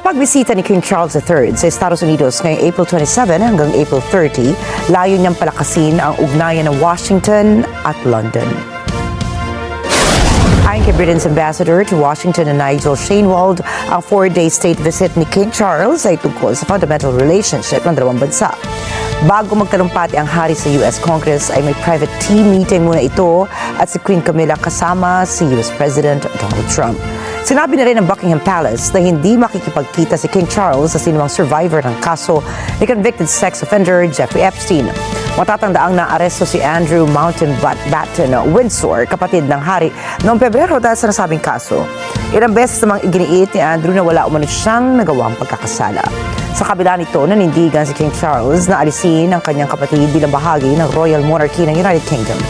pagbisita ni King Charles III sa Estados Unidos ngayong April 27 hanggang April 30, layo niyang palakasin ang ugnayan ng Washington at London. Ayon kay Britain's ambassador to Washington na Nigel Sheinwald, ang 4-day state visit ni King Charles ay tungkol sa fundamental relationship ng dalawang bansa. Bago magtalumpati ang hari sa US Congress ay may private team meeting muna ito at si Queen Camilla kasama si US President Donald Trump. Sinabi na rin ng Buckingham Palace na hindi makikipagkita si King Charles sa sinumang survivor ng kaso ni convicted sex offender Jeffrey Epstein. Matatangdaang naaresto si Andrew Mountbatten Windsor, kapatid ng hari, noong Pebrero dahil sa nasabing kaso. Ilang beses namang iginiit ni Andrew na wala umano siyang nagawang pagkakasala. Sa kabila nito, nanindigan si King Charles na alisin ang kanyang kapatid bilang bahagi ng Royal Monarchy ng United Kingdom.